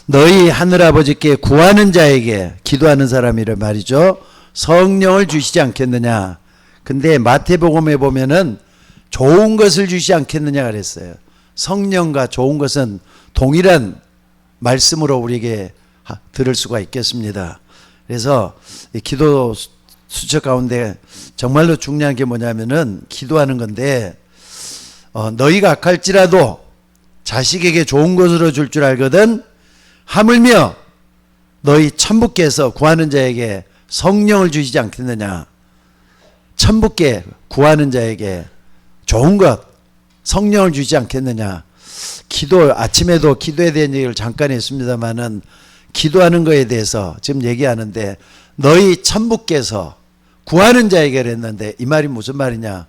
너희 하늘아버지께 구하는 자에게 기도하는 사람이란 말이죠. 성령을 주시지 않겠느냐. 근데 마태복음에 보면은 좋은 것을 주시지 않겠느냐 그랬어요. 성령과 좋은 것은 동일한 말씀으로 우리에게 들을 수가 있겠습니다. 그래서 이 기도 수첩 가운데 정말로 중요한 게 뭐냐면은 기도하는 건데, 너희가 악할지라도 자식에게 좋은 것으로 줄 줄 알거든 하물며 너희 천부께서 구하는 자에게 성령을 주시지 않겠느냐. 천부께 구하는 자에게 좋은 것, 성령을 주시지 않겠느냐. 아침에도 기도에 대한 얘기를 잠깐 했습니다만은 기도하는 거에 대해서 지금 얘기하는데 너희 천부께서 구하는 자에게 그랬는데 이 말이 무슨 말이냐.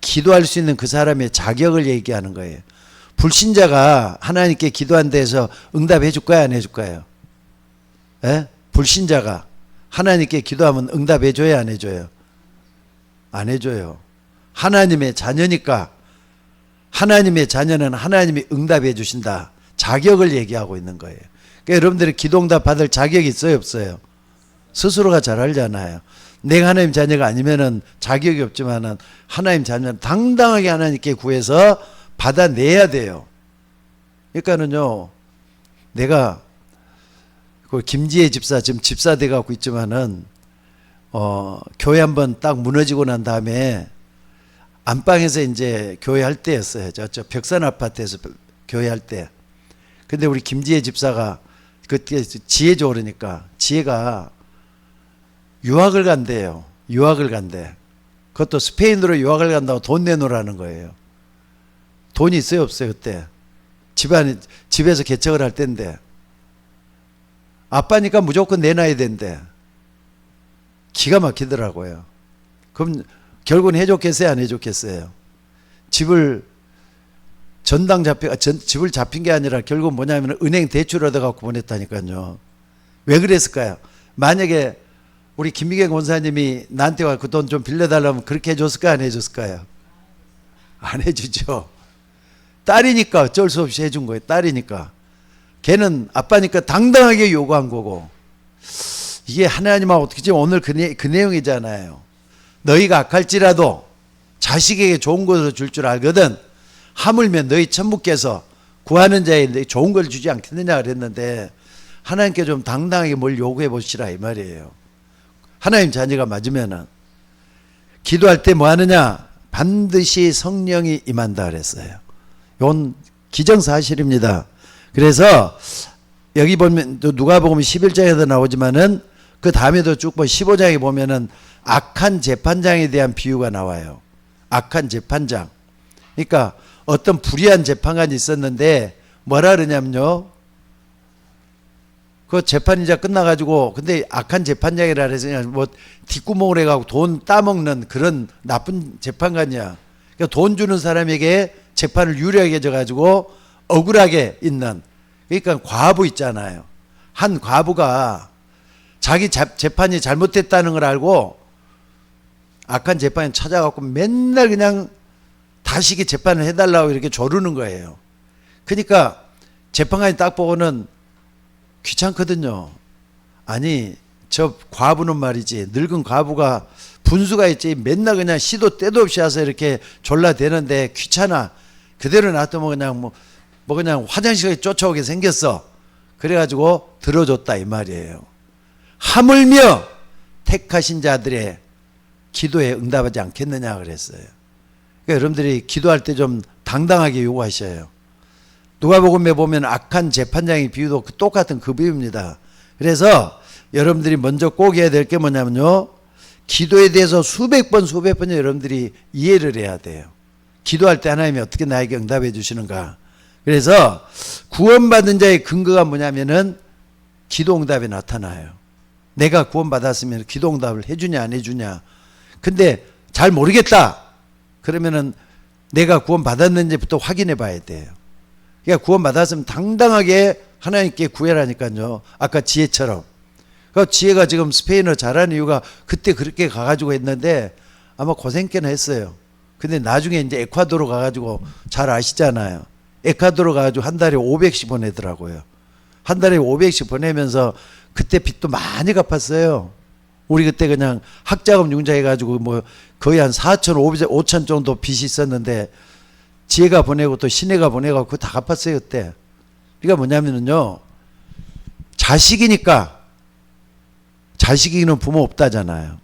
기도할 수 있는 그 사람의 자격을 얘기하는 거예요. 불신자가 하나님께 기도한 데에서 응답해 줄까요, 안 해줄까요? 예? 불신자가 하나님께 기도하면 응답해 줘야 안 해줘요? 안 해줘요. 하나님의 자녀니까 하나님의 자녀는 하나님이 응답해 주신다. 자격을 얘기하고 있는 거예요. 그러니까 여러분들이 기도응답 받을 자격이 있어요, 없어요? 스스로가 잘 알잖아요. 내가 하나님 자녀가 아니면은 자격이 없지만은 하나님 자녀는 당당하게 하나님께 구해서 받아내야 돼요. 그러니까는요, 내가 그 김지혜 집사 지금 집사 돼 갖고 있지만은 교회 한번 딱 무너지고 난 다음에 안방에서 이제 교회 할 때였어요. 저 벽산 아파트에서 교회 할 때. 근데 우리 김지혜 집사가 그때 지혜죠 그러니까 지혜가 유학을 간대요. 유학을 간대. 그것도 스페인으로 유학을 간다고 돈 내놓으라는 거예요. 돈이 있어요 없어요 그때? 집에서 개척을 할 때인데 아빠니까 무조건 내놔야 된대. 기가 막히더라고요. 그럼 결국은 해줬겠어요 안 해줬겠어요? 집을 집을 잡힌 게 아니라 결국 뭐냐면 은행 대출 얻어갖고 보냈다니까요. 왜 그랬을까요? 만약에 우리 김미경 권사님이 나한테 와 그 돈 좀 빌려달라면 그렇게 해줬을까요 안 해줬을까요? 안 해주죠. 딸이니까 어쩔 수 없이 해준 거예요. 딸이니까. 걔는 아빠니까 당당하게 요구한 거고. 이게 하나님하고 어떻게 지금 오늘 그 내용이잖아요. 너희가 악할지라도 자식에게 좋은 것을 줄 줄 알거든 하물며 너희 천부께서 구하는 자에게 좋은 걸 주지 않겠느냐 그랬는데 하나님께 좀 당당하게 뭘 요구해 보시라 이 말이에요. 하나님 자녀가 맞으면은 기도할 때 뭐 하느냐? 반드시 성령이 임한다 그랬어요. 이건 기정사실입니다. 그래서 여기 보면 누가복음 11장에도 나오지만은 그 다음에도 쭉 보면 15장에 보면은 악한 재판장에 대한 비유가 나와요. 악한 재판장. 그러니까 어떤 불의한 재판관이 있었는데 뭐라 그러냐면요. 그 재판이 이제 끝나가지고 근데 악한 재판장이라 해서 그냥 뭐 뒷구멍을 해가지고 돈 따먹는 그런 나쁜 재판관이야. 그러니까 돈 주는 사람에게 재판을 유리하게 해줘가지고 억울하게 있는. 그러니까 과부 있잖아요. 한 과부가 자기 재판이 잘못됐다는 걸 알고 악한 재판이 찾아갖고 맨날 그냥 다시 재판을 해달라고 이렇게 조르는 거예요. 그러니까 재판관이 딱 보고는 귀찮거든요. 아니 저 과부는 말이지 늙은 과부가 분수가 있지 맨날 그냥 시도 때도 없이 와서 이렇게 졸라대는데 귀찮아. 그대로 놔두면 그냥 뭐 그냥 화장실에 쫓아오게 생겼어. 그래가지고 들어줬다 이 말이에요. 하물며 택하신 자들의 기도에 응답하지 않겠느냐 그랬어요. 그러니까 여러분들이 기도할 때 좀 당당하게 요구하셔요. 누가복음에 보면 악한 재판장의 비유도 똑같은 그 비유입니다. 그래서 여러분들이 먼저 꼭 해야 될 게 뭐냐면요. 기도에 대해서 수백 번 여러분들이 이해를 해야 돼요. 기도할 때 하나님이 어떻게 나에게 응답해 주시는가. 그래서 구원받은 자의 근거가 뭐냐면은 기도응답이 나타나요. 내가 구원받았으면 기도응답을 해주냐 안 해주냐. 근데 잘 모르겠다. 그러면은 내가 구원받았는지부터 확인해 봐야 돼요. 그러니까 구원받았으면 당당하게 하나님께 구해라니까요. 아까 지혜처럼. 그러니까 지혜가 지금 스페인어 잘하는 이유가 그때 그렇게 가가지고 했는데 아마 고생께는 했어요. 근데 나중에 이제 에콰도르 가가지고 잘 아시잖아요. 에콰도르 가가지고 한 달에 500씩 보내더라고요. 한 달에 500씩 보내면서 그때 빚도 많이 갚았어요. 우리 그때 그냥 학자금 융자 해가지고 뭐 거의 한 4천, 5천 정도 빚이 있었는데 지혜가 보내고 또 신혜가 보내고 그거 다 갚았어요 그때. 그러니까 뭐냐면은요, 자식이기는 부모 없다잖아요.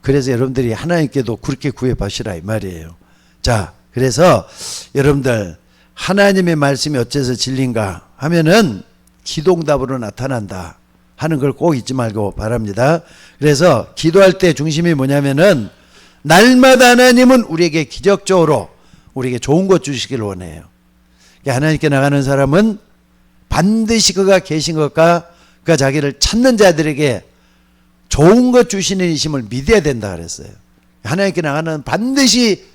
그래서 여러분들이 하나님께도 그렇게 구해보시라 이 말이에요. 자, 그래서 여러분들 하나님의 말씀이 어째서 진리인가 하면은 기도응답으로 나타난다 하는 걸 꼭 잊지 말고 바랍니다. 그래서 기도할 때 중심이 뭐냐면은 날마다 하나님은 우리에게 기적적으로 우리에게 좋은 것 주시길 원해요. 하나님께 나가는 사람은 반드시 그가 계신 것과 그가 자기를 찾는 자들에게 좋은 것 주시는 이심을 믿어야 된다 그랬어요. 하나님께 나가는 반드시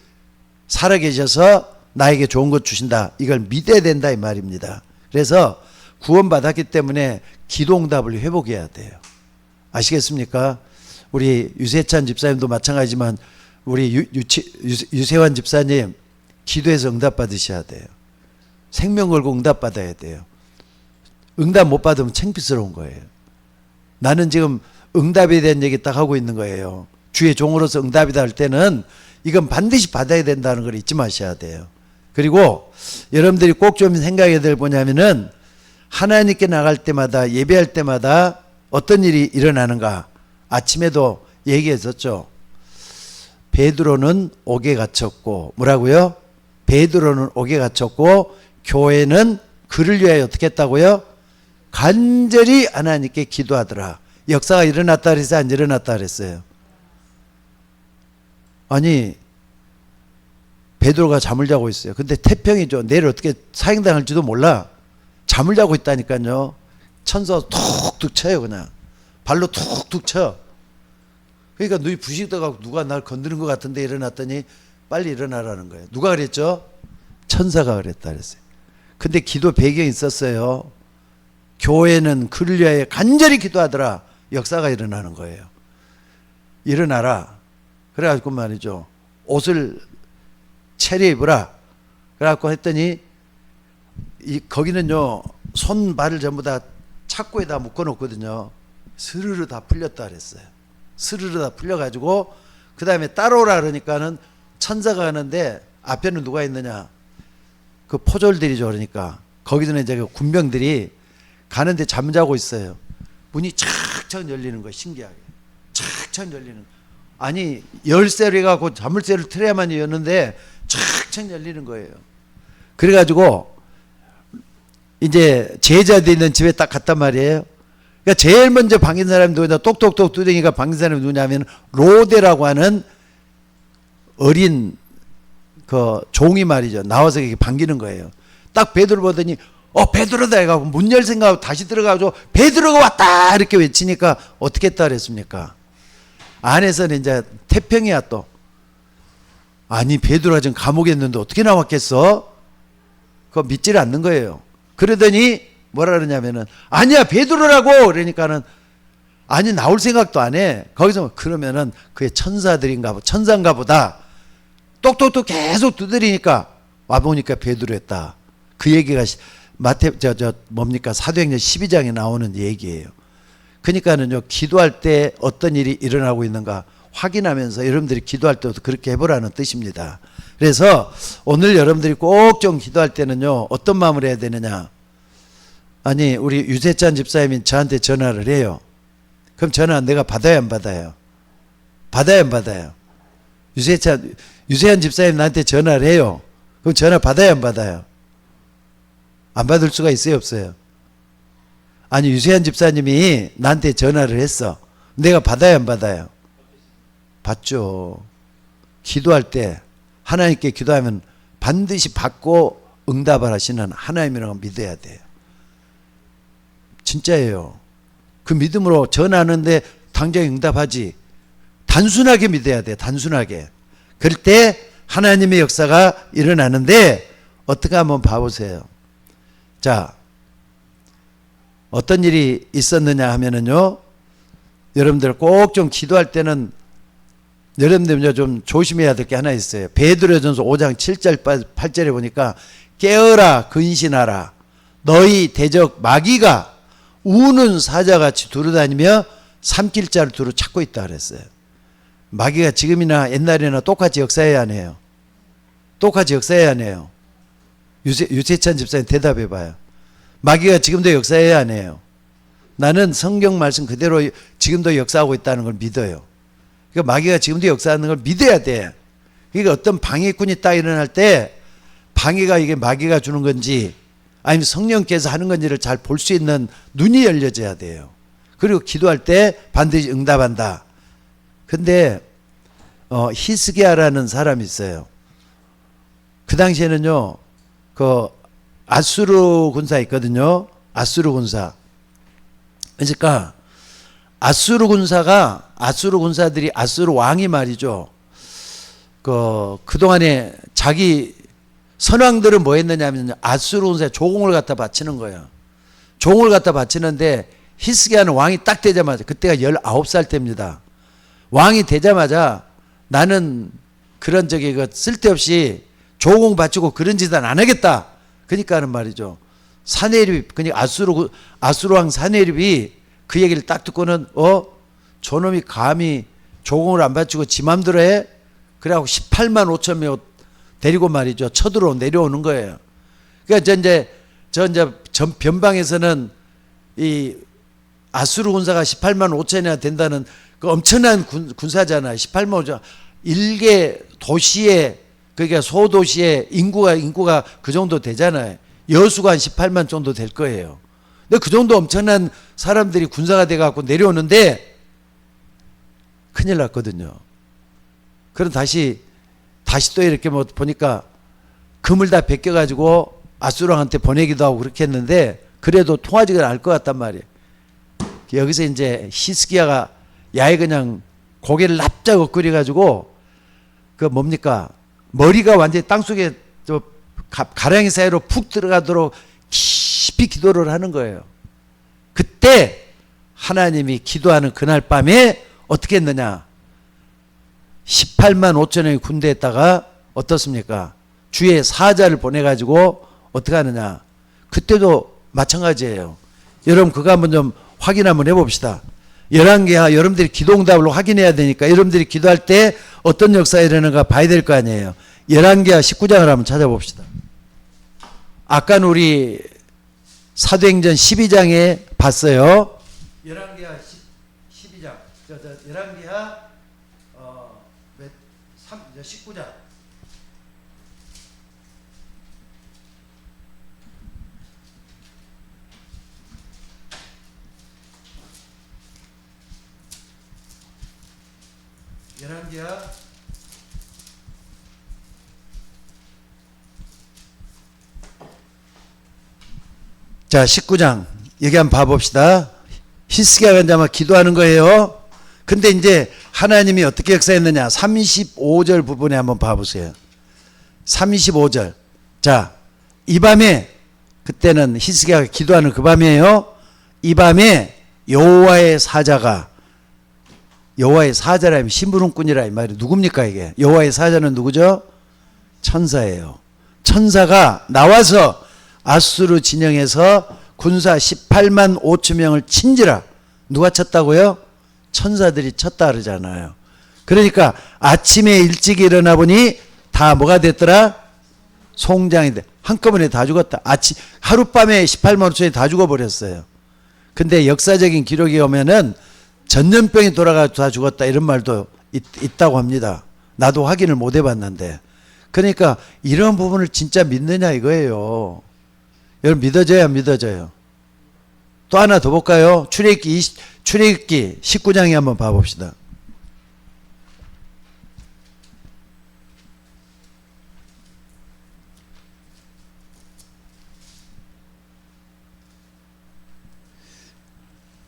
살아계셔서 나에게 좋은 것 주신다. 이걸 믿어야 된다 이 말입니다. 그래서 구원받았기 때문에 기도응답을 회복해야 돼요. 아시겠습니까? 우리 유세찬 집사님도 마찬가지지만 우리 유세환 집사님 기도해서 응답 받으셔야 돼요. 생명 걸고 응답 받아야 돼요. 응답 못 받으면 창피스러운 거예요. 나는 지금 응답에 대한 얘기 딱 하고 있는 거예요. 주의 종으로서 응답이다 할 때는 이건 반드시 받아야 된다는 걸 잊지 마셔야 돼요. 그리고 여러분들이 꼭 좀 생각해야 될 뭐냐면은 하나님께 나갈 때마다 예배할 때마다 어떤 일이 일어나는가. 아침에도 얘기했었죠. 베드로는 옥에 갇혔고 뭐라고요? 베드로는 옥에 갇혔고 교회는 그를 위하여 어떻게 했다고요? 간절히 하나님께 기도하더라. 역사가 일어났다 그랬어요? 안 일어났다 그랬어요? 아니 베드로가 잠을 자고 있어요. 근데 태평이죠. 내일 어떻게 사형당할지도 몰라. 잠을 자고 있다니까요. 천사가 툭툭 쳐요. 그냥 발로 툭툭 쳐. 그러니까 눈이 부식 떠가고 누가 날 건드는 것 같은데 일어났더니 빨리 일어나라는 거예요. 누가 그랬죠? 천사가 그랬다 그랬어요. 근데 기도 배경이 있었어요. 교회는 그를 위하여 간절히 기도하더라. 역사가 일어나는 거예요. 일어나라. 그래가지고 말이죠. 옷을 차려입으라. 그래갖고 했더니 거기는요 손 발을 전부 다 착고에다 묶어놓거든요. 스르르 다 풀렸다 그랬어요. 스르르 다 풀려가지고 그 다음에 따라오라 그러니까는 천사가 가는데 앞에는 누가 있느냐? 그 포졸들이죠. 그러니까 거기서는 이제 그 군병들이 가는데 잠자고 있어요. 문이 착착 열리는 거예요. 신기하게 착착 열리는 거예요. 아니 열쇠를 해갖고 자물쇠를 틀어야만 열는데 착착 열리는 거예요. 그래가지고 이제 제자들 있는 집에 딱 갔단 말이에요. 그러니까 제일 먼저 방긴 사람이 누구냐? 똑똑똑 두드리니까 방긴 사람이 누구냐면 로데라고 하는 어린 그 종이 말이죠. 나와서 이렇게 반기는 거예요. 딱 베드로 보더니 베드로다 해가지고 문 열 생각하고 다시 들어가가지고 베드로가 왔다 이렇게 외치니까 어떻게 했다 그랬습니까? 안에서는 이제 태평이야 또. 아니 베드로가 지금 감옥에 있는데 어떻게 나왔겠어? 그거 믿지를 않는 거예요. 그러더니 뭐라 그러냐면은 아니야 베드로라고 그러니까는 아니 나올 생각도 안 해. 거기서 그러면은 그게 천사인가 보다. 똑똑똑 계속 두드리니까 와보니까 베드로였다. 그 얘기가 뭡니까 사도행전 12장에 나오는 얘기예요. 그러니까는요 기도할 때 어떤 일이 일어나고 있는가 확인하면서 여러분들이 기도할 때도 그렇게 해보라는 뜻입니다. 그래서 오늘 여러분들이 꼭 좀 기도할 때는요 어떤 마음을 해야 되느냐. 아니 우리 유세찬 집사님이 저한테 전화를 해요. 그럼 전화 내가 받아야 안 받아요? 받아야 안 받아요? 유세한 집사님 나한테 전화를 해요. 그럼 전화 받아야 안 받아요? 안 받을 수가 있어요 없어요? 아니 유세한 집사님이 나한테 전화를 했어. 내가 받아야 안 받아요? 받죠. 기도할 때 하나님께 기도하면 반드시 받고 응답을 하시는 하나님이라고 믿어야 돼요. 진짜예요. 그 믿음으로 전하는데 당장 응답하지. 단순하게 믿어야 돼. 단순하게. 그럴 때 하나님의 역사가 일어나는데 어떻게 한번 봐보세요. 자, 어떤 일이 있었느냐 하면은요, 여러분들 꼭 좀 기도할 때는 여러분들 좀 조심해야 될 게 하나 있어요. 베드로전서 5장 7절 8절에 보니까 깨어라 근신하라 너희 대적 마귀가 우는 사자같이 두루다니며 삼킬자를 두루 찾고 있다 그랬어요. 마귀가 지금이나 옛날이나 똑같이 역사해야 하네요. 똑같이 역사해야 하네요. 유세찬 집사님 대답해봐요. 마귀가 지금도 역사해야 하네요. 나는 성경 말씀 그대로 지금도 역사하고 있다는 걸 믿어요. 그러니까 마귀가 지금도 역사하는 걸 믿어야 돼. 그러니까 어떤 방해꾼이 딱 일어날 때 방해가 이게 마귀가 주는 건지 아니면 성령께서 하는 건지를 잘 볼 수 있는 눈이 열려져야 돼요. 그리고 기도할 때 반드시 응답한다. 근데 히스기야라는 사람이 있어요. 그 당시에는요, 그 아수르 군사 있거든요. 아수르 군사. 그러니까 아수르 군사들이 아수르 왕이 말이죠. 그동안에 자기 선왕들은 뭐 했느냐면 아수르 군사에 조공을 갖다 바치는 거예요. 종을 갖다 바치는데 히스기야는 왕이 딱 되자마자, 그때가 19살 때입니다. 왕이 되자마자 나는 그런 쓸데없이 조공 바치고 그런 짓은 안 하겠다. 그러니까 하는 말이죠. 사네립, 그러니까 아수르 왕 사네립이 그 얘기를 딱 듣고는 저놈이 감히 조공을 안 바치고 지 맘대로 해? 그래갖고 18만 5천 명 데리고 말이죠. 쳐들어 내려오는 거예요. 그러니까 저 변방에서는 이 아수르 군사가 18만 5천이나 된다는 그 엄청난 군사잖아요. 18만 5천. 일개 도시에, 그러니까 소도시의 인구가 그 정도 되잖아요. 여수가 한 18만 정도 될 거예요. 근데 그 정도 엄청난 사람들이 군사가 돼갖고 내려오는데 큰일 났거든요. 그럼 다시 또 이렇게 보니까 금을 다 베껴가지고 아수르왕한테 보내기도 하고 그렇게 했는데 그래도 통하지가 않을 것 같단 말이에요. 여기서 이제 히스기야가 야에 그냥 고개를 납작 엎그려가지고 머리가 완전히 땅속에 가랑이 사이로 푹 들어가도록 깊이 기도를 하는 거예요. 그때 하나님이 기도하는 그날 밤에 어떻게 했느냐? 18만 5천의 군대에다가 어떻습니까? 주의 사자를 보내가지고 어떻게 하느냐? 그때도 마찬가지예요. 여러분 그거 한번 좀 확인 한번 해봅시다. 11개야 여러분들이 기도응답을 확인해야 되니까 여러분들이 기도할 때 어떤 역사가 일어나는가 봐야 될 거 아니에요. 11개야 19장을 한번 찾아봅시다. 아까는 우리 사도행전 12장에 봤어요. 11개야 12장. 11개야 19장. 자, 19장. 여기 한번 봐봅시다. 히스기야가 이제 막 기도하는 거예요. 근데 이제 하나님이 어떻게 역사했느냐. 35절 부분에 한번 봐보세요. 35절. 자, 이 밤에, 그때는 히스기야가 기도하는 그 밤이에요. 이 밤에 여호와의 사자라면 심부름꾼이라 이 말이 누굽니까 이게? 여호와의 사자는 누구죠? 천사예요. 천사가 나와서 아수르 진영에서 군사 18만 5천 명을 친지라. 누가 쳤다고요? 천사들이 쳤다 그러잖아요. 그러니까 아침에 일찍 일어나 보니 다 뭐가 됐더라? 송장이 돼. 한꺼번에 다 죽었다. 하룻밤에 18만 5천이 다 죽어버렸어요. 근데 역사적인 기록이 오면은 전염병이 돌아가서 다 죽었다 이런 말도 있다고 합니다. 나도 확인을 못 해봤는데. 그러니까 이런 부분을 진짜 믿느냐 이거예요. 여러분 믿어져야 안 믿어져요. 또 하나 더 볼까요? 출애굽기 19장에 한번 봐봅시다.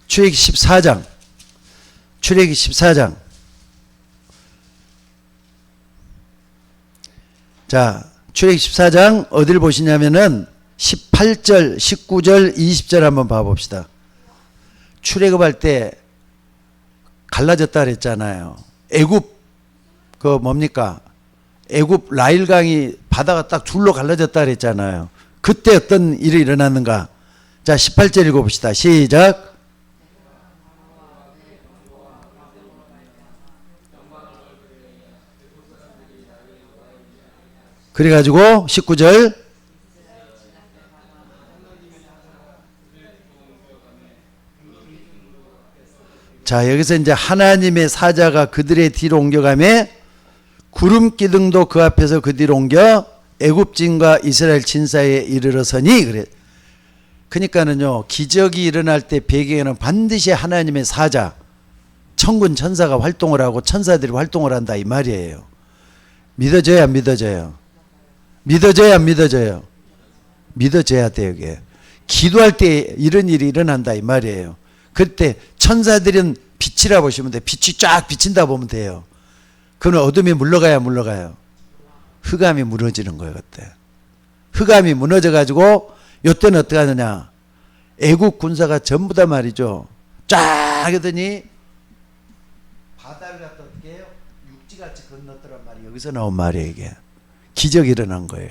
출애굽기 14장. 출애굽기 14장. 자, 출애굽기 14장 어디를 보시냐면은 18절, 19절, 20절 한번 봐봅시다. 출애굽할 때 갈라졌다 그랬잖아요. 애굽 애굽 라일강이 바다가 딱 둘로 갈라졌다 그랬잖아요. 그때 어떤 일이 일어났는가? 자, 18절 읽어봅시다. 시작. 그래가지고 19절. 자, 여기서 이제 하나님의 사자가 그들의 뒤로 옮겨가매 구름 기둥도 그 앞에서 그 뒤로 옮겨 애굽진과 이스라엘 진 사이에 이르러서니 그래. 그러니까는요, 기적이 일어날 때 배경에는 반드시 하나님의 사자, 천군 천사가 활동을 하고 천사들이 활동을 한다 이 말이에요. 믿어져야 안 믿어져요? 믿어져야 안 믿어져요? 믿어져야 돼요. 이게 기도할 때 이런 일이 일어난다 이 말이에요. 그때 천사들은 빛이라 보시면 돼요. 빛이 쫙 비친다 보면 돼요. 그건 어둠이 물러가야 물러가요. 흑암이 무너지는 거예요. 그때 흑암이 무너져 가지고 요때는 어떻게 하느냐, 애국 군사가 전부 다 말이죠, 쫙 하더니 바다를 갖다 어떻게 해요? 육지같이 건넜더란 말이 여기서 나온 말이에요. 이게 기적이 일어난 거예요.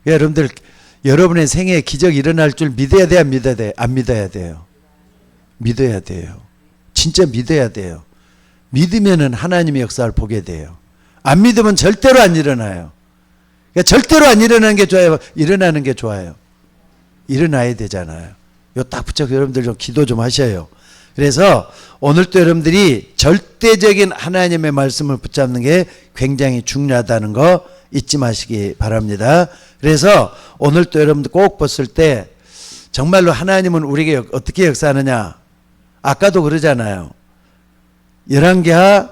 여러분들, 여러분의 생애에 기적이 일어날 줄 믿어야 돼, 안 믿어야 돼? 안 믿어야 돼요. 믿어야 돼요. 진짜 믿어야 돼요. 믿으면은 하나님의 역사를 보게 돼요. 안 믿으면 절대로 안 일어나요. 그러니까 절대로 안 일어나는 게 좋아요? 일어나는 게 좋아요? 일어나야 되잖아요. 요 딱 붙여서 여러분들 좀 기도 좀 하셔요. 그래서 오늘도 여러분들이 절대적인 하나님의 말씀을 붙잡는 게 굉장히 중요하다는 거 잊지 마시기 바랍니다. 그래서 오늘도 여러분들 꼭 봤을 때 정말로 하나님은 우리에게 어떻게 역사하느냐, 아까도 그러잖아요. 열왕기하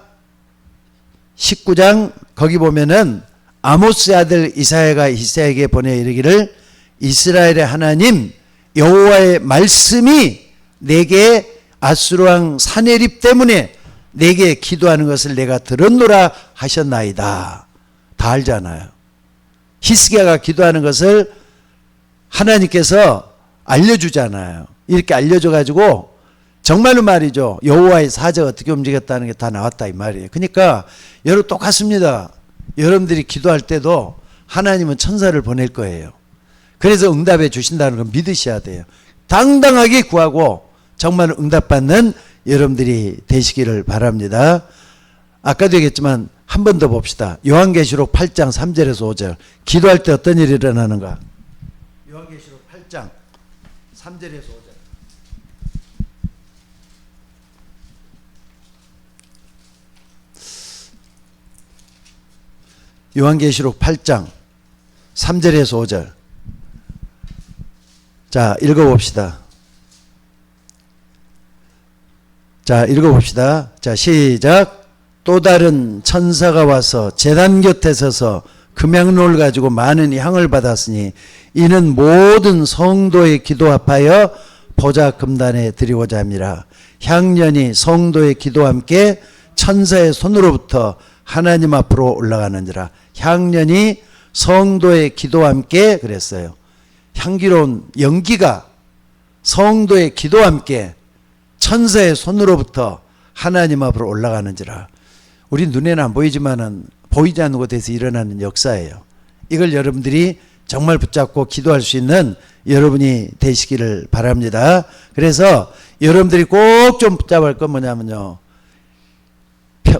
19장 거기 보면은 아모스의 아들 이사야가 이사야에게 보내 이르기를 이스라엘의 하나님 여호와의 말씀이 내게 아수르 왕 사네립 때문에 내게 기도하는 것을 내가 들었노라 하셨나이다. 다 알잖아요. 히스기야가 기도하는 것을 하나님께서 알려주잖아요. 이렇게 알려줘 가지고 정말로 말이죠, 여호와의 사자가 어떻게 움직였다는 게 다 나왔다 이 말이에요. 그러니까 여러분 똑같습니다. 여러분들이 기도할 때도 하나님은 천사를 보낼 거예요. 그래서 응답해 주신다는 걸 믿으셔야 돼요. 당당하게 구하고 정말 응답받는 여러분들이 되시기를 바랍니다. 아까도 얘기했지만 한 번 더 봅시다. 요한계시록 8장 3절에서 5절. 기도할 때 어떤 일이 일어나는가? 요한계시록 8장 3절에서 5절. 요한계시록 8장 3절에서 5절. 자, 읽어봅시다. 자, 읽어봅시다. 자, 시작. 또 다른 천사가 와서 제단 곁에 서서 금향로를 가지고 많은 향을 받았으니 이는 모든 성도의 기도 합하여 보좌 금단에 드리고자 함이라. 향년이 성도의 기도와 함께 천사의 손으로부터 하나님 앞으로 올라가는지라. 향년이 성도의 기도와 함께 그랬어요. 향기로운 연기가 성도의 기도와 함께 천사의 손으로부터 하나님 앞으로 올라가는지라. 우리 눈에는 안 보이지만은 보이지 않는 곳에서 일어나는 역사예요. 이걸 여러분들이 정말 붙잡고 기도할 수 있는 여러분이 되시기를 바랍니다. 그래서 여러분들이 꼭 좀 붙잡을 건 뭐냐면요,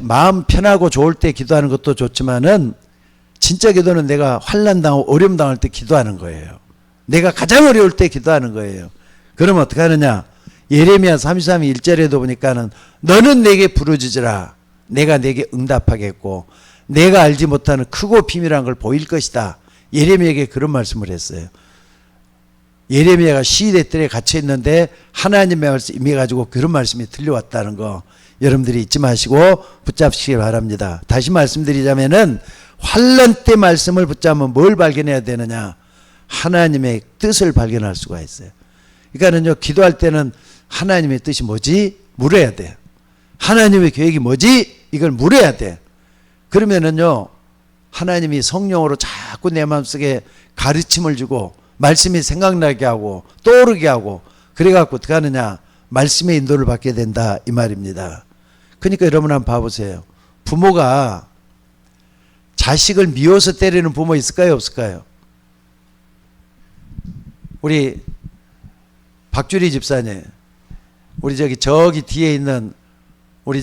마음 편하고 좋을 때 기도하는 것도 좋지만은 진짜 기도는 내가 환난 당하고 어려움 당할 때 기도하는 거예요. 내가 가장 어려울 때 기도하는 거예요. 그러면 어떻게 하느냐? 예레미야 33장 1절에도 보니까는 너는 내게 부르짖으라. 내가 내게 응답하겠고 내가 알지 못하는 크고 비밀한 걸 보일 것이다. 예레미야에게 그런 말씀을 했어요. 예레미야가 시대 뜰에 갇혀 있는데 하나님의 말씀 임해가지고 그런 말씀이 들려왔다는 거 여러분들이 잊지 마시고 붙잡시기 바랍니다. 다시 말씀드리자면은 환난 때 말씀을 붙잡으면 뭘 발견해야 되느냐? 하나님의 뜻을 발견할 수가 있어요. 그러니까는요, 기도할 때는 하나님의 뜻이 뭐지? 물어야 돼. 하나님의 계획이 뭐지? 이걸 물어야 돼. 그러면은요, 하나님이 성령으로 자꾸 내 마음속에 가르침을 주고 말씀이 생각나게 하고 떠오르게 하고 그래갖고 어떻게 하느냐? 말씀의 인도를 받게 된다 이 말입니다. 그러니까 여러분 한번 봐보세요. 부모가 자식을 미워서 때리는 부모 있을까요? 없을까요? 우리 박주리 집사님, 우리 저기 뒤에 있는 우리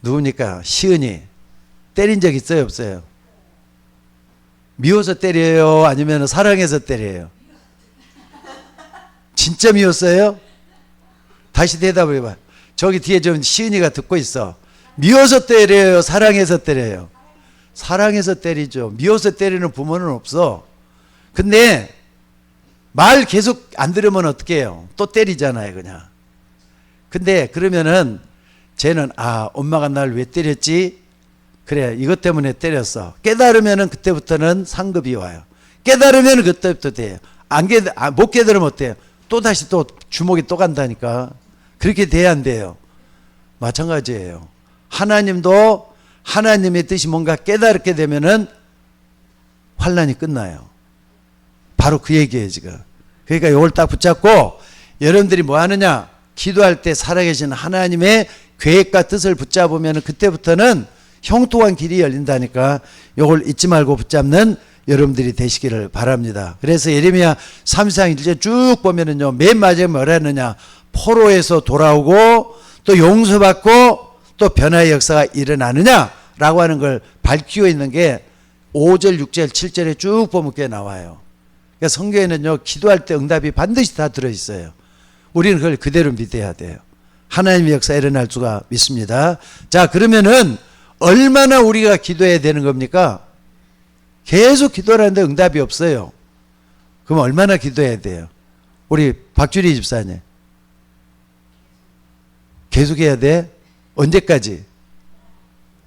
누굽니까? 시은이 때린 적 있어요, 없어요? 미워서 때려요? 아니면 사랑해서 때려요? 진짜 미웠어요? 다시 대답을 해봐. 저기 뒤에 좀 시은이가 듣고 있어. 미워서 때려요? 사랑해서 때려요? 사랑해서 때리죠. 미워서 때리는 부모는 없어. 근데 말 계속 안 들으면 어떻게 해요? 또 때리잖아요, 그냥. 근데 그러면은 쟤는 엄마가 날 왜 때렸지? 그래, 이것 때문에 때렸어. 깨달으면은 그때부터는 상급이 와요. 깨달으면 그때부터 돼요. 못 깨달으면 어때요? 또 다시 또 주먹이 또 간다니까. 그렇게 돼야 안 돼요. 마찬가지예요. 하나님도 하나님의 뜻이 뭔가 깨달게 되면은 환란이 끝나요. 바로 그 얘기예요, 지금. 그러니까 이걸 딱 붙잡고 여러분들이 뭐 하느냐? 기도할 때 살아계신 하나님의 계획과 뜻을 붙잡으면 그때부터는 형통한 길이 열린다니까 이걸 잊지 말고 붙잡는 여러분들이 되시기를 바랍니다. 그래서 예레미야 3장 1절 쭉 보면은요, 맨 마지막에 뭐라 했느냐? 포로에서 돌아오고 또 용서받고 또 변화의 역사가 일어나느냐라고 하는 걸 밝히고 있는 게 5절, 6절, 7절에 쭉 보면 그게 나와요. 그러니까 성경에는요, 기도할 때 응답이 반드시 다 들어있어요. 우리는 그걸 그대로 믿어야 돼요. 하나님의 역사 일어날 수가 믿습니다. 자, 그러면은 얼마나 우리가 기도해야 되는 겁니까? 계속 기도를 하는데 응답이 없어요. 그럼 얼마나 기도해야 돼요? 우리 박주리 집사님. 계속 해야 돼? 언제까지?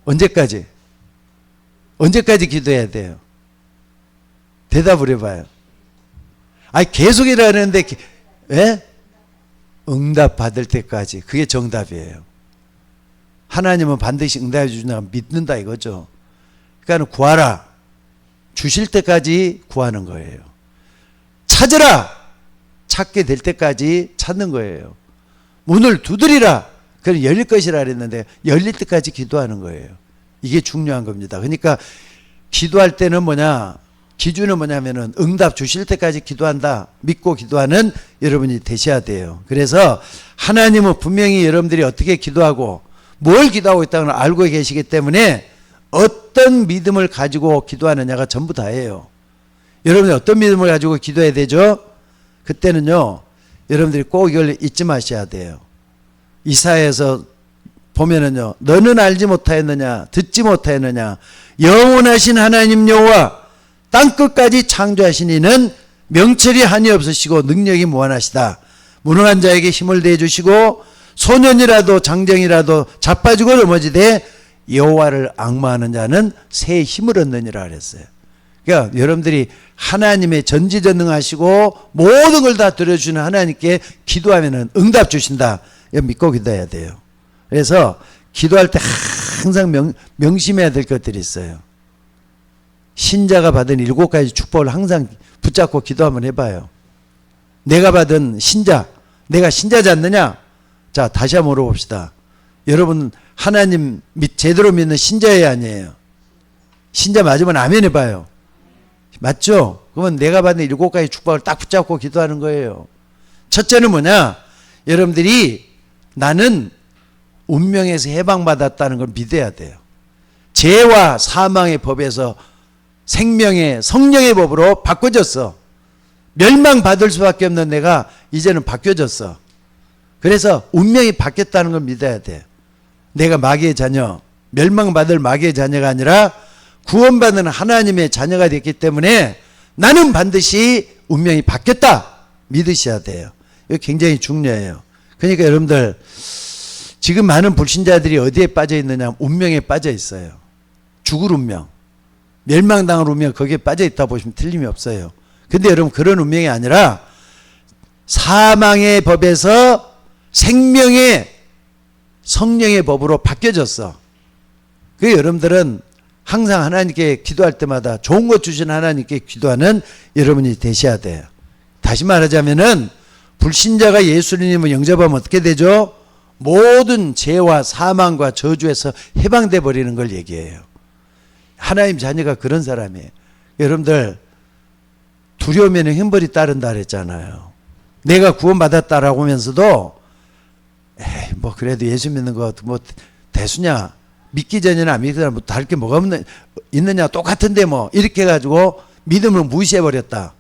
언제까지? 언제까지 기도해야 돼요? 대답을 해봐요. 계속 일하는데, 예? 응답 받을 때까지. 그게 정답이에요. 하나님은 반드시 응답해 주신다 믿는다 이거죠. 그러니까 구하라. 주실 때까지 구하는 거예요. 찾으라. 찾게 될 때까지 찾는 거예요. 문을 두드리라. 그럼 열릴 것이라 그랬는데 열릴 때까지 기도하는 거예요. 이게 중요한 겁니다. 그러니까 기도할 때는 뭐냐? 기준은 뭐냐면은 응답 주실 때까지 기도한다. 믿고 기도하는 여러분이 되셔야 돼요. 그래서 하나님은 분명히 여러분들이 어떻게 기도하고 뭘 기도하고 있다는 걸 알고 계시기 때문에 어떤 믿음을 가지고 기도하느냐가 전부 다예요. 여러분이 어떤 믿음을 가지고 기도해야 되죠? 그때는요, 여러분들이 꼭 이걸 잊지 마셔야 돼요. 이사야에서 보면은요, 너는 알지 못하였느냐, 듣지 못하였느냐, 영원하신 하나님 여호와 땅끝까지 창조하신 이는 명철이 한이 없으시고 능력이 무한하시다. 무능한 자에게 힘을 대주시고 소년이라도 장정이라도 자빠지고 넘어지되 여호와를 앙마하는 자는 새 힘을 얻느니라 그랬어요. 그러니까 여러분들이 하나님의 전지전능하시고 모든 걸 다 들어주시는 하나님께 기도하면은 응답 주신다. 이거 믿고 기도해야 돼요. 그래서 기도할 때 항상 명심해야 될 것들이 있어요. 신자가 받은 7가지 축복을 항상 붙잡고 기도 한번 해봐요. 내가 받은 신자, 내가 신자지 않느냐? 자, 다시 한번 물어봅시다. 여러분 하나님 제대로 믿는 신자예요, 아니에요? 신자 맞으면 아멘 해봐요. 맞죠? 그러면 내가 받는 7가지 축복을 딱 붙잡고 기도하는 거예요. 첫째는 뭐냐? 여러분들이 나는 운명에서 해방받았다는 걸 믿어야 돼요. 죄와 사망의 법에서 생명의 성령의 법으로 바꿔졌어. 멸망받을 수밖에 없는 내가 이제는 바뀌어졌어. 그래서 운명이 바뀌었다는 걸 믿어야 돼. 내가 마귀의 자녀, 멸망받을 마귀의 자녀가 아니라 구원받는 하나님의 자녀가 됐기 때문에 나는 반드시 운명이 바뀌었다 믿으셔야 돼요. 이거 굉장히 중요해요. 그러니까 여러분들 지금 많은 불신자들이 어디에 빠져 있느냐? 운명에 빠져 있어요. 죽을 운명, 멸망당할 운명, 거기에 빠져 있다 보시면 틀림이 없어요. 근데 여러분 그런 운명이 아니라 사망의 법에서 생명의 성령의 법으로 바뀌어졌어. 그 여러분들은 항상 하나님께 기도할 때마다 좋은 것 주신 하나님께 기도하는 여러분이 되셔야 돼요. 다시 말하자면은 불신자가 예수님을 영접하면 어떻게 되죠? 모든 죄와 사망과 저주에서 해방돼 버리는 걸 얘기해요. 하나님 자녀가 그런 사람이에요. 여러분들 두려우면 형벌이 따른다 그랬잖아요. 내가 구원받았다라고 하면서도 에이 뭐 그래도 예수 믿는 거 뭐 대수냐, 믿기 전에는 안 믿기 전에 뭐 다를 게 뭐가 있느냐, 똑같은데 뭐 이렇게 해가지고 믿음을 무시해버렸다.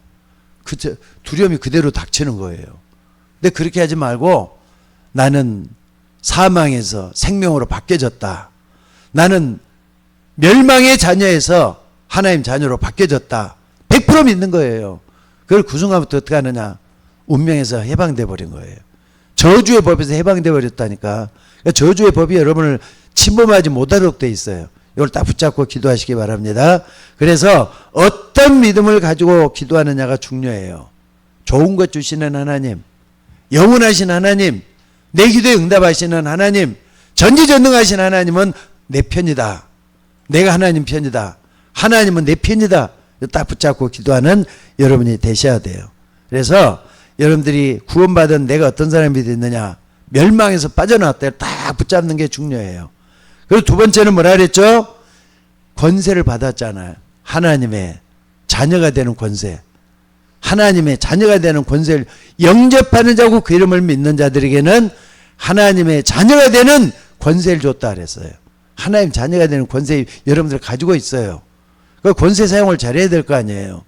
그 두려움이 그대로 닥치는 거예요. 근데 그렇게 하지 말고 나는 사망에서 생명으로 바뀌어졌다. 나는 멸망의 자녀에서 하나님 자녀로 바뀌어졌다. 100% 믿는 거예요. 그걸 그 순간부터 어떻게 하느냐, 운명에서 해방돼 버린 거예요. 저주의 법에서 해방돼 버렸다니까. 그러니까 저주의 법이 여러분을 침범하지 못하도록 돼 있어요. 이걸 딱 붙잡고 기도하시기 바랍니다. 그래서 어떤 믿음을 가지고 기도하느냐가 중요해요. 좋은 것 주시는 하나님, 영원하신 하나님, 내 기도에 응답하시는 하나님, 전지전능하신 하나님은 내 편이다. 내가 하나님 편이다. 하나님은 내 편이다. 딱 붙잡고 기도하는 여러분이 되셔야 돼요. 그래서 여러분들이 구원받은 내가 어떤 사람이 됐느냐, 멸망에서 빠져나왔다. 딱 붙잡는 게 중요해요. 그리고 두 번째는 뭐라 그랬죠? 권세를 받았잖아요. 하나님의 자녀가 되는 권세. 하나님의 자녀가 되는 권세를 영접하는 자고 그 이름을 믿는 자들에게는 하나님의 자녀가 되는 권세를 줬다 그랬어요. 하나님 자녀가 되는 권세 여러분들 가지고 있어요. 그 권세 사용을 잘해야 될 거 아니에요.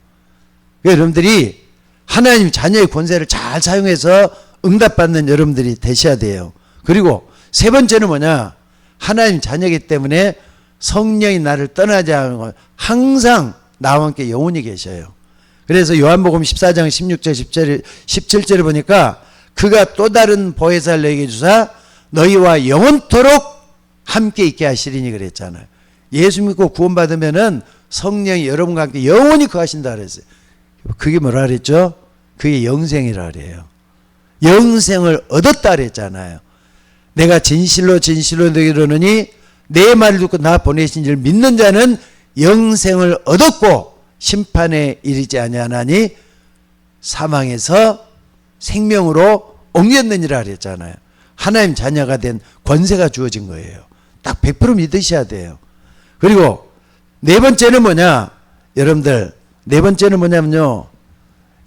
여러분들이 하나님 자녀의 권세를 잘 사용해서 응답받는 여러분들이 되셔야 돼요. 그리고 세 번째는 뭐냐? 하나님 자녀이기 때문에 성령이 나를 떠나지 않은 것, 항상 나와 함께 영원히 계셔요. 그래서 요한복음 14장 16절 17절에 보니까 그가 또 다른 보혜사를 너희에게 주사 너희와 영원토록 함께 있게 하시리니 그랬잖아요. 예수 믿고 구원받으면은 성령이 여러분과 함께 영원히 거하신다 그랬어요. 그게 뭐라 그랬죠? 그게 영생이라 그래요. 영생을 얻었다 그랬잖아요. 내가 진실로 진실로 너희에게 이르노니 내 말을 듣고 나 보내신 줄 믿는 자는 영생을 얻었고 심판에 이르지 아니하나니 사망에서 생명으로 옮겼느니라 그랬잖아요. 하나님 자녀가 된 권세가 주어진 거예요. 딱 100% 믿으셔야 돼요. 그리고 네 번째는 뭐냐? 여러분들 네 번째는 뭐냐면요.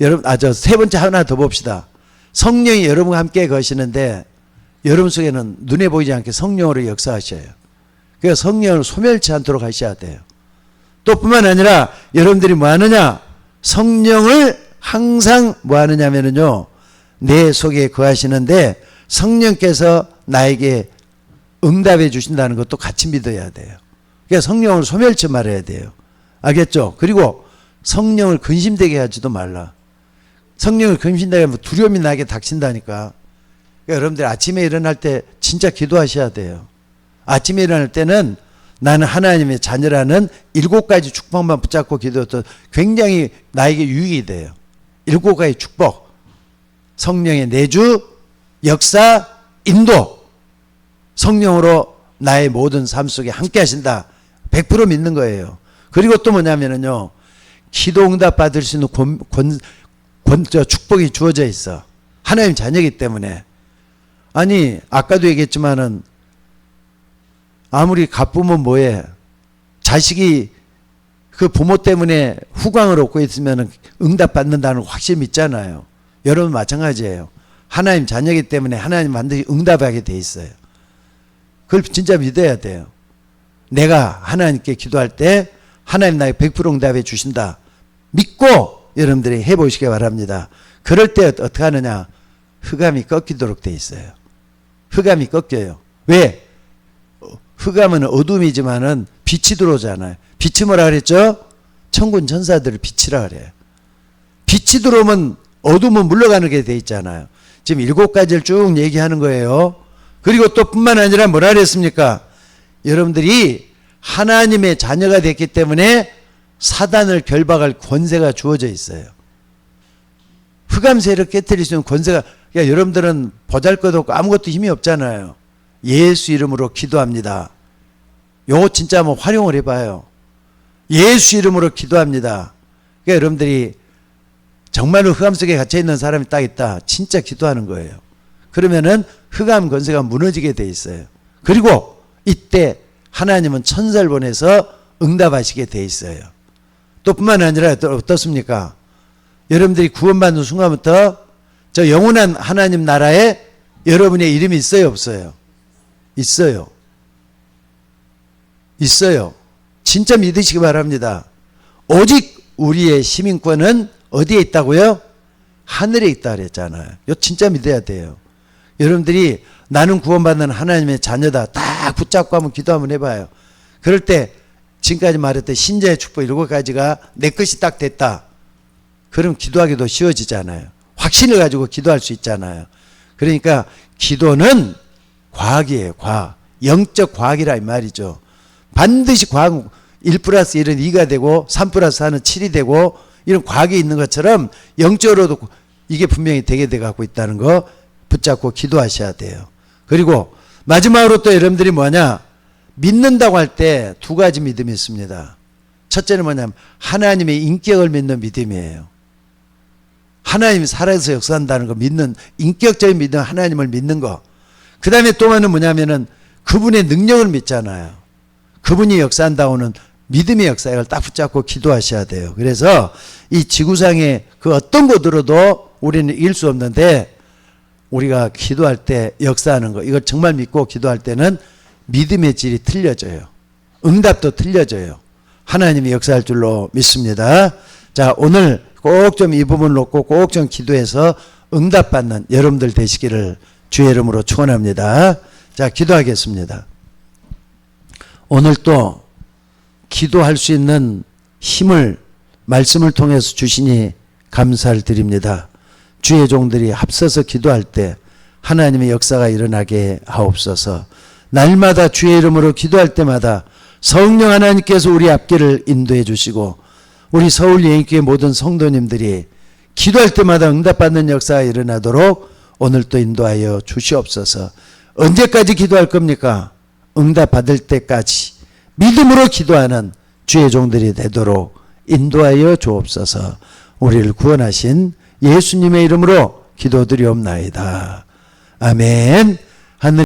여러분 세 번째 하나 더 봅시다. 성령이 여러분과 함께 거시는데 여러분 속에는 눈에 보이지 않게 성령으로 역사하셔요. 그래서 성령을 소멸치 않도록 하셔야 돼요. 또 뿐만 아니라 여러분들이 뭐 하느냐? 성령을 항상 뭐 하느냐면요. 내 속에 거하시는데 성령께서 나에게 응답해 주신다는 것도 같이 믿어야 돼요. 그러니까 성령을 소멸치 말아야 돼요. 알겠죠? 그리고 성령을 근심되게 하지도 말라. 성령을 근심되게 하면 두려움이 나게 닥친다니까. 그러니까 여러분들 아침에 일어날 때 진짜 기도하셔야 돼요. 아침에 일어날 때는 나는 하나님의 자녀라는 7가지 축복만 붙잡고 기도해도 굉장히 나에게 유익이 돼요. 7가지 축복. 성령의 내주, 역사, 인도. 성령으로 나의 모든 삶 속에 함께 하신다. 100% 믿는 거예요. 그리고 또 뭐냐면요. 기도 응답 받을 수 있는 축복이 주어져 있어. 하나님 자녀이기 때문에. 아니 아까도 얘기했지만은 아무리 가쁘면 뭐해. 자식이 그 부모 때문에 후광을 얻고 있으면 응답 받는다는 걸 확실히 믿잖아요. 여러분 마찬가지예요. 하나님 자녀이기 때문에 하나님 반드시 응답하게 돼 있어요. 그걸 진짜 믿어야 돼요. 내가 하나님께 기도할 때 하나님 나에게 100% 응답해 주신다. 믿고 여러분들이 해보시기 바랍니다. 그럴 때 어떻게 하느냐? 흑암이 꺾이도록 돼 있어요. 흑암이 꺾여요. 왜? 흑암은 어둠이지만은 빛이 들어오잖아요. 빛이 뭐라 그랬죠? 천군 천사들을 빛이라 그래요. 빛이 들어오면 어둠은 물러가는 게 돼 있잖아요. 지금 7가지를 쭉 얘기하는 거예요. 그리고 또 뿐만 아니라 뭐라 그랬습니까? 여러분들이 하나님의 자녀가 됐기 때문에 사단을 결박할 권세가 주어져 있어요. 흑암세를 깨뜨릴 수 있는 권세가, 그러니까 여러분들은 보잘것없고 아무것도 힘이 없잖아요. 예수 이름으로 기도합니다. 요거 진짜 한번 활용을 해봐요. 예수 이름으로 기도합니다. 그러니까 여러분들이 정말로 흑암 속에 갇혀있는 사람이 딱 있다. 진짜 기도하는 거예요. 그러면은 흑암 권세가 무너지게 돼 있어요. 그리고 이때 하나님은 천사를 보내서 응답하시게 돼 있어요. 또 뿐만 아니라 또 어떻습니까? 여러분들이 구원받는 순간부터 저 영원한 하나님 나라에 여러분의 이름이 있어요, 없어요? 있어요. 있어요. 진짜 믿으시기 바랍니다. 오직 우리의 시민권은 어디에 있다고요? 하늘에 있다 그랬잖아요. 이거 진짜 믿어야 돼요. 여러분들이 나는 구원받는 하나님의 자녀다 딱 붙잡고 한번 기도 한번 해봐요. 그럴 때 지금까지 말했던 신자의 축복 7가지가 내 것이 딱 됐다. 그럼 기도하기도 쉬워지잖아요. 확신을 가지고 기도할 수 있잖아요. 그러니까 기도는 과학이에요. 과학. 영적 과학이라 이 말이죠. 반드시 과학 1 플러스 1은 2가 되고 3 플러스 4는 7이 되고 이런 과학이 있는 것처럼 영적으로도 이게 분명히 되게 돼 갖고 있다는 거 붙잡고 기도하셔야 돼요. 그리고 마지막으로 또 여러분들이 뭐냐, 믿는다고 할 때 2가지 믿음이 있습니다. 첫째는 뭐냐면 하나님의 인격을 믿는 믿음이에요. 하나님이 살아서 역사한다는 거 믿는, 인격적인 믿음, 하나님을 믿는 거. 그 다음에 또 하나는 뭐냐면은 그분의 능력을 믿잖아요. 그분이 역사한다고는 믿음의 역사를 딱 붙잡고 기도하셔야 돼요. 그래서 이 지구상의 그 어떤 곳으로도 우리는 이길 수 없는데, 우리가 기도할 때 역사하는 거, 이걸 정말 믿고 기도할 때는 믿음의 질이 틀려져요. 응답도 틀려져요. 하나님이 역사할 줄로 믿습니다. 자, 오늘 꼭 좀 이 부분을 놓고 꼭 좀 기도해서 응답받는 여러분들 되시기를 주의 이름으로 축원합니다. 자, 기도하겠습니다. 오늘 또 기도할 수 있는 힘을 말씀을 통해서 주시니 감사를 드립니다. 주의 종들이 합서서 기도할 때 하나님의 역사가 일어나게 하옵소서. 날마다 주의 이름으로 기도할 때마다 성령 하나님께서 우리 앞길을 인도해 주시고 우리 서울 예인교회 모든 성도님들이 기도할 때마다 응답받는 역사가 일어나도록 오늘 또 인도하여 주시옵소서. 언제까지 기도할 겁니까? 응답받을 때까지 믿음으로 기도하는 주의 종들이 되도록 인도하여 주옵소서. 우리를 구원하신 예수님의 이름으로 기도드리옵나이다. 아멘.